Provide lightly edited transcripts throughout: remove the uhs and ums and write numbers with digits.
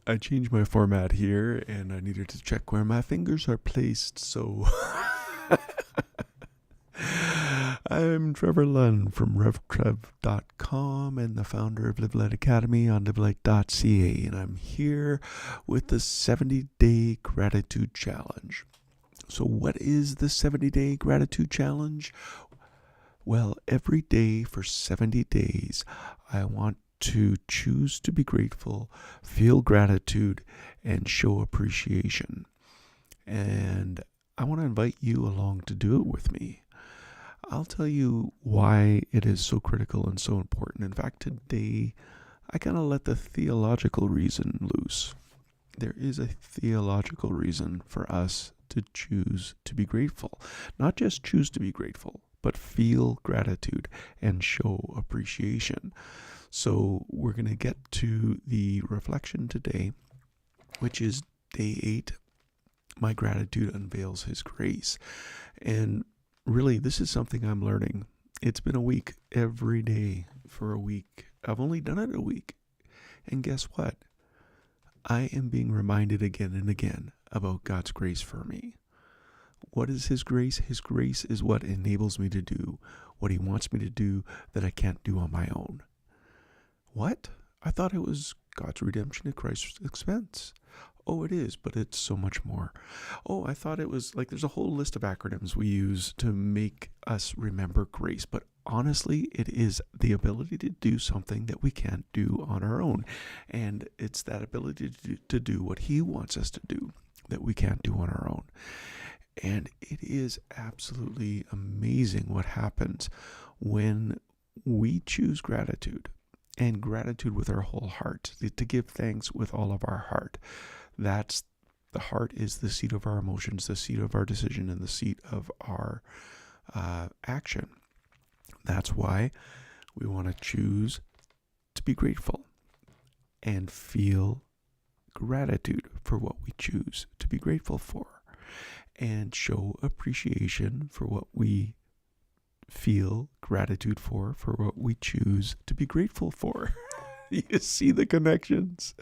I changed my format here and I needed to check where my fingers are placed, so I'm Trevor Lunn from RevTrev.com and the founder of Live Light Academy on livelight.ca, and I'm here with the 70-Day Gratitude Challenge. So what is the 70-Day Gratitude Challenge? Well, every day for 70 days, I want to choose to be grateful, feel gratitude, and show appreciation. And I want to invite you along to do it with me. I'll tell you why it is so critical and so important. In fact, today, I kind of let the theological reason loose. There is a theological reason for us to choose to be grateful. Not just choose to be grateful, but feel gratitude and show appreciation. So we're going to get to the reflection today, which is day 8. My gratitude unveils His grace. And really, this is something I'm learning. It's been a week, every day for a week. I've only done it a week. And guess what? I am being reminded again and again about God's grace for me. What is His grace? His grace is what enables me to do what He wants me to do that I can't do on my own. What? I thought it was God's redemption at Christ's expense. Oh, it is, but it's so much more. Oh, I thought it was like there's a whole list of acronyms we use to make us remember grace. But honestly, it is the ability to do something that we can't do on our own. And it's that ability to do what He wants us to do that we can't do on our own. And it is absolutely amazing what happens when we choose gratitude. And gratitude with our whole heart, to give thanks with all of our heart. That's the heart is the seat of our emotions, the seat of our decision, and the seat of our action. That's why we want to choose to be grateful and feel gratitude for what we choose to be grateful for, and show appreciation for what we feel gratitude for what we choose to be grateful for. You see the connections?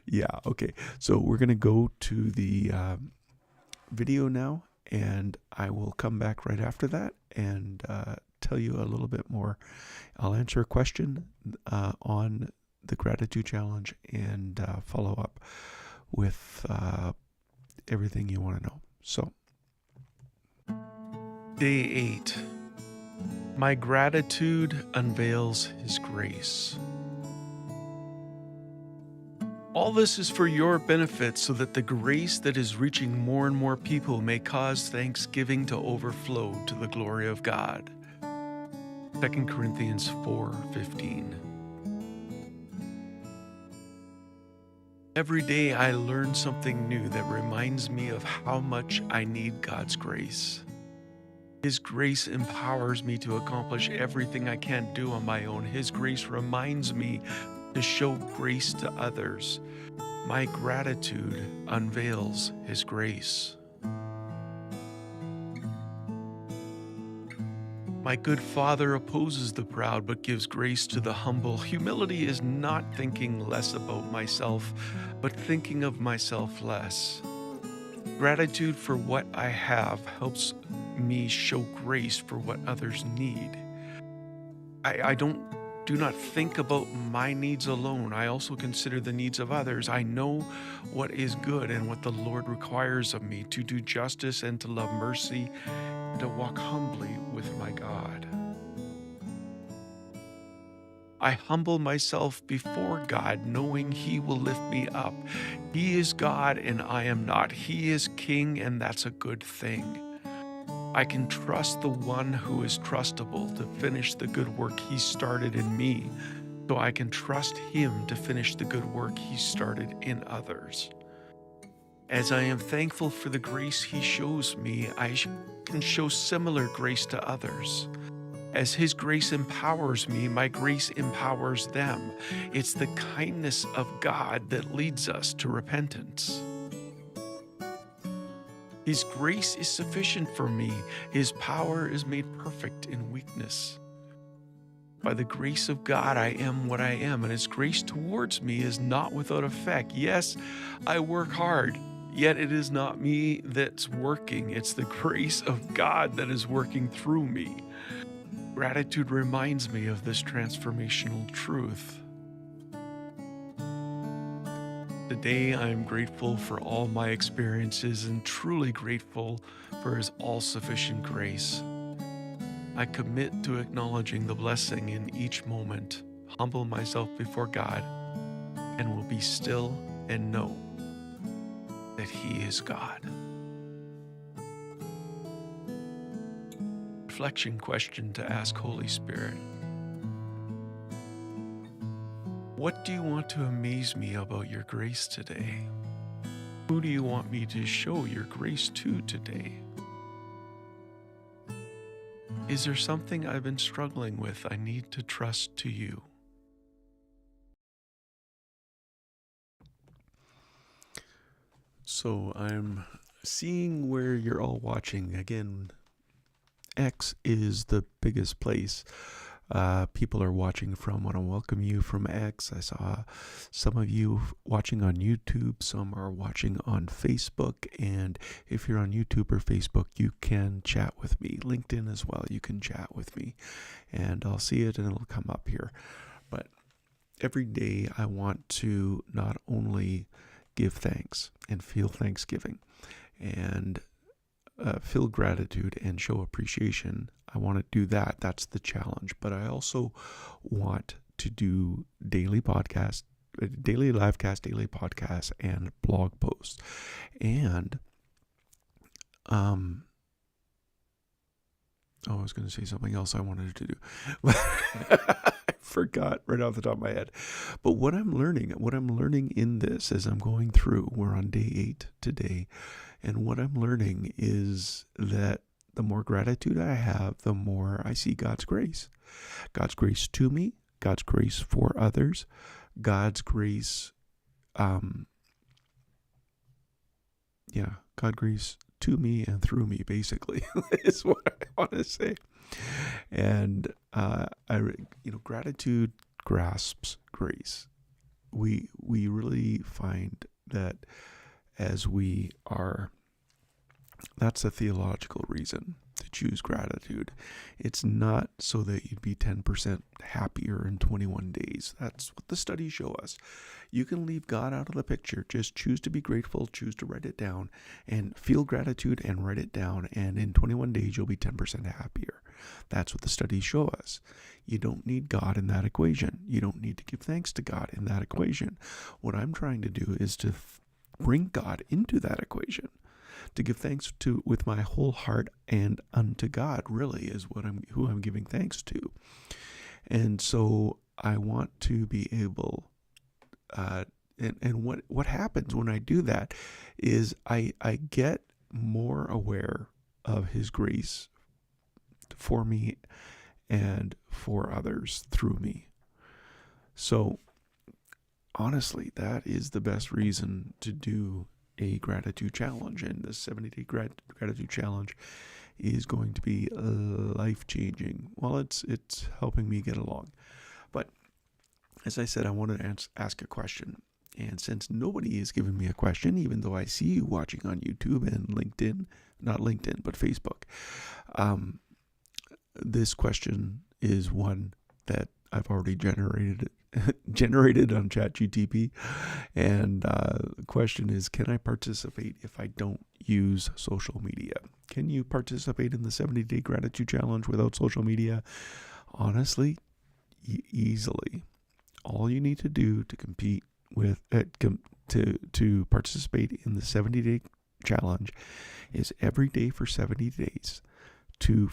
Yeah, okay. So we're going to go to the video now, and I will come back right after that and tell you a little bit more. I'll answer a question on the gratitude challenge and follow up with everything you want to know. So, day 8. My gratitude unveils His grace. All this is for your benefit, so that the grace that is reaching more and more people may cause thanksgiving to overflow to the glory of God. 2 Corinthians 4:15. Every day I learn something new that reminds me of how much I need God's grace. His grace empowers me to accomplish everything I can't do on my own. His grace reminds me to show grace to others. My gratitude unveils His grace. My good Father opposes the proud but gives grace to the humble. Humility is not thinking less about myself, but thinking of myself less. Gratitude for what I have helps me show grace for what others need. I do not think about my needs alone. I also consider the needs of others. I know what is good and what the Lord requires of me, to do justice and to love mercy, and to walk humbly with my God. I humble myself before God, knowing He will lift me up. He is God and I am not. He is King, and that's a good thing. I can trust the one who is trustable to finish the good work He started in me, so I can trust Him to finish the good work He started in others. As I am thankful for the grace He shows me, I can show similar grace to others. As His grace empowers me, my grace empowers them. It's the kindness of God that leads us to repentance. His grace is sufficient for me. His power is made perfect in weakness. By the grace of God, I am what I am, and His grace towards me is not without effect. Yes, I work hard, yet it is not me that's working. It's the grace of God that is working through me. Gratitude reminds me of this transformational truth. Today, I am grateful for all my experiences and truly grateful for His all-sufficient grace. I commit to acknowledging the blessing in each moment, humble myself before God, and will be still and know that He is God. Reflection question to ask Holy Spirit. What do you want to amaze me about your grace today? Who do you want me to show your grace to today? Is there something I've been struggling with I need to trust to you? So I'm seeing where you're all watching. Again, X is the biggest place people are watching from. I want to welcome you from X. I saw some of you watching on YouTube. Some are watching on Facebook. And if you're on YouTube or Facebook, you can chat with me. LinkedIn as well, you can chat with me. And I'll see it and it'll come up here. But every day I want to not only give thanks and feel thanksgiving and feel gratitude and show appreciation. I want to do that. That's the challenge. But I also want to do daily podcasts, daily livecast, daily podcasts, and blog posts. And I was going to say something else I wanted to do. I forgot right off the top of my head. But what I'm learning in this as I'm going through, we're on day 8 today. And what I'm learning is that the more gratitude I have, the more I see God's grace. God's grace to me, God's grace for others, God's grace, God grace to me and through me, basically, is what I want to say. And, gratitude grasps grace. We really find that as we are, that's a theological reason to choose gratitude. It's not so that you'd be 10% happier in 21 days. That's what the studies show us. You can leave God out of the picture. Just choose to be grateful, choose to write it down, and feel gratitude and write it down. And in 21 days, you'll be 10% happier. That's what the studies show us. You don't need God in that equation. You don't need to give thanks to God in that equation. What I'm trying to do is to bring God into that equation, to give thanks to with my whole heart and unto God really is who I'm giving thanks to. And so I want to be able, and what happens when I do that is I get more aware of His grace for me and for others through me. So honestly, that is the best reason to do a gratitude challenge. And the 70-day gratitude challenge is going to be life-changing. Well, it's helping me get along. But as I said, I wanted to ask a question. And since nobody is giving me a question, even though I see you watching on YouTube and LinkedIn, not LinkedIn, but Facebook, this question is one that I've already generated on ChatGPT. And the question is, can I participate if I don't use social media? Can you participate in the 70-day gratitude challenge without social media? Honestly, easily. All you need to do to compete with to participate in the 70-day challenge is every day for 70 days to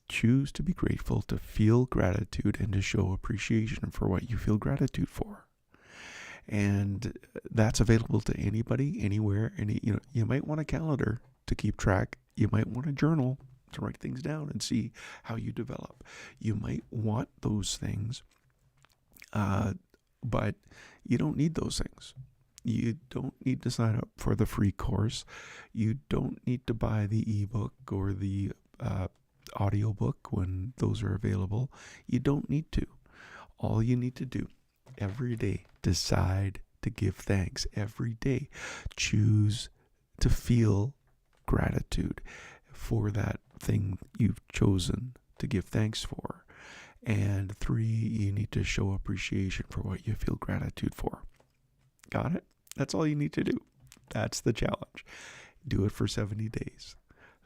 choose to be grateful, to feel gratitude, and to show appreciation for what you feel gratitude for. And that's available to anybody, anywhere. You might want a calendar to keep track. You might want a journal to write things down and see how you develop. You might want those things, but you don't need those things. You don't need to sign up for the free course. You don't need to buy the ebook or the audiobook when those are available. You don't need to. All you need to do every day, decide to give thanks every day. Choose to feel gratitude for that thing you've chosen to give thanks for. And 3, you need to show appreciation for what you feel gratitude for. Got it? That's all you need to do. That's the challenge. Do it for 70 days.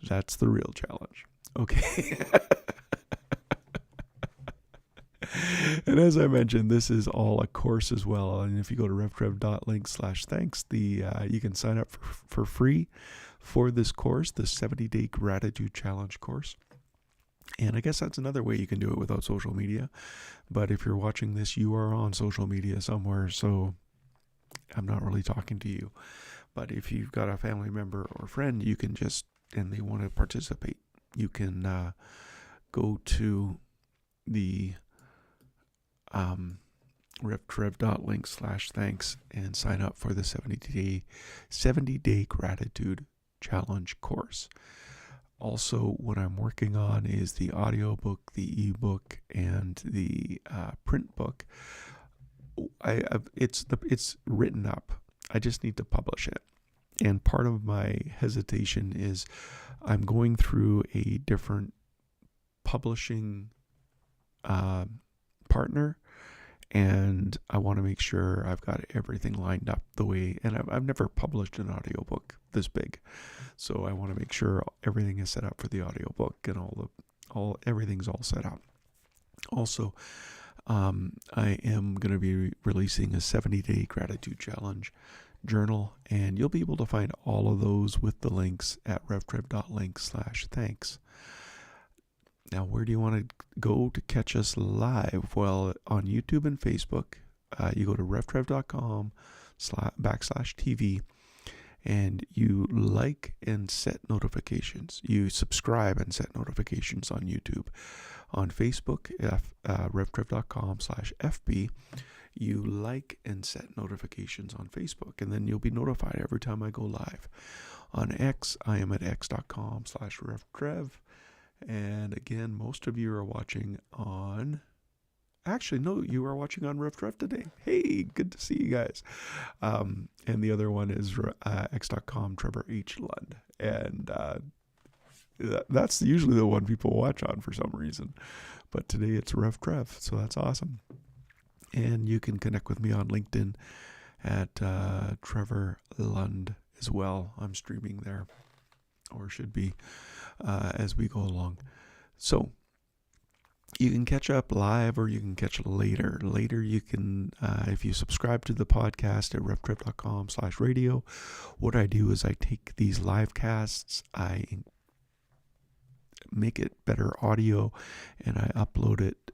That's the real challenge. Okay. And as I mentioned, this is all a course as well. And if you go to revtrev.link/thanks, you can sign up for free for this course, the 70-day gratitude challenge course. And I guess that's another way you can do it without social media. But if you're watching this, you are on social media somewhere, so I'm not really talking to you. But if you've got a family member or friend, you can and they want to participate, you can go to the revtrev.link/thanks and sign up for the 70-day gratitude challenge course. Also, what I'm working on is the audiobook, the ebook, and the print book. It's written up. I just need to publish it. And part of my hesitation is I'm going through a different publishing partner, and I want to make sure I've got everything lined up the way, and I've never published an audiobook this big, so I want to make sure everything is set up for the audiobook and everything's all set up. Also, I am going to be releasing a 70-day gratitude challenge journal, and you'll be able to find all of those with the links at revtrev.link/thanks. Now, where do you want to go to catch us live? Well, on YouTube and Facebook, you go to revtrev.com/TV, and you like and set notifications. You subscribe and set notifications on YouTube. On Facebook, revtrev.com/FB, you like and set notifications on Facebook, and then you'll be notified every time I go live. On X, I am at x.com/revtrev. And again, most of you are watching on... Actually, no, you are watching on RevTrev today. Hey, good to see you guys. And the other one is x.com Trevor H. Lund. And that's usually the one people watch on for some reason. But today it's RevTrev, so that's awesome. And you can connect with me on LinkedIn at Trevor Lund as well. I'm streaming there, or should be, as we go along. So you can catch up live, or you can catch it later. Later, you can, if you subscribe to the podcast at revtrev.com/radio, what I do is I take these live casts, I make it better audio, and I upload it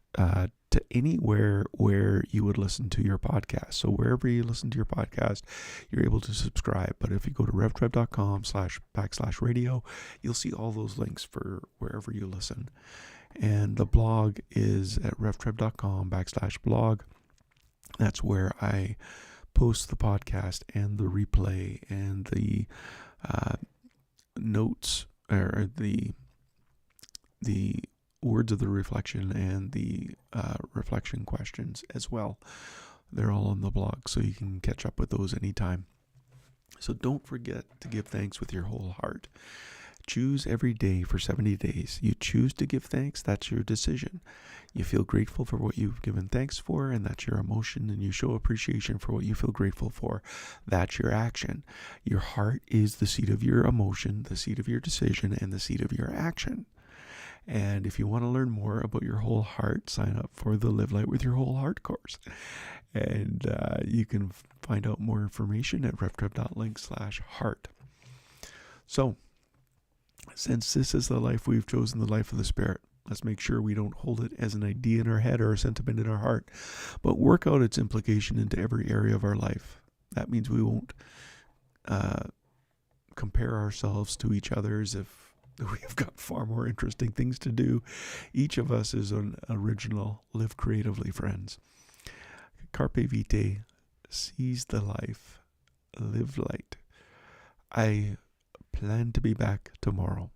to anywhere where you would listen to your podcast. So wherever you listen to your podcast, you're able to subscribe. But if you go to revtrev.com/radio, you'll see all those links for wherever you listen. And the blog is at revtrev.com/blog. That's where I post the podcast and the replay and the notes, or the words of the reflection and the reflection questions as well. They're all on the blog, so you can catch up with those anytime. So don't forget to give thanks with your whole heart. Choose every day for 70 days. You choose to give thanks, that's your decision. You feel grateful for what you've given thanks for, and that's your emotion, and you show appreciation for what you feel grateful for. That's your action. Your heart is the seat of your emotion, the seat of your decision, and the seat of your action. And if you want to learn more about your whole heart, sign up for the Live Light with Your Whole Heart course. And you can find out more information at revtrev.link/heart. So, since this is the life we've chosen, the life of the Spirit, let's make sure we don't hold it as an idea in our head or a sentiment in our heart, but work out its implication into every area of our life. That means we won't compare ourselves to each other as if we've got far more interesting things to do. Each of us is an original. Live creatively, friends. Carpe vitae. Seize the life. Live light. I plan to be back tomorrow.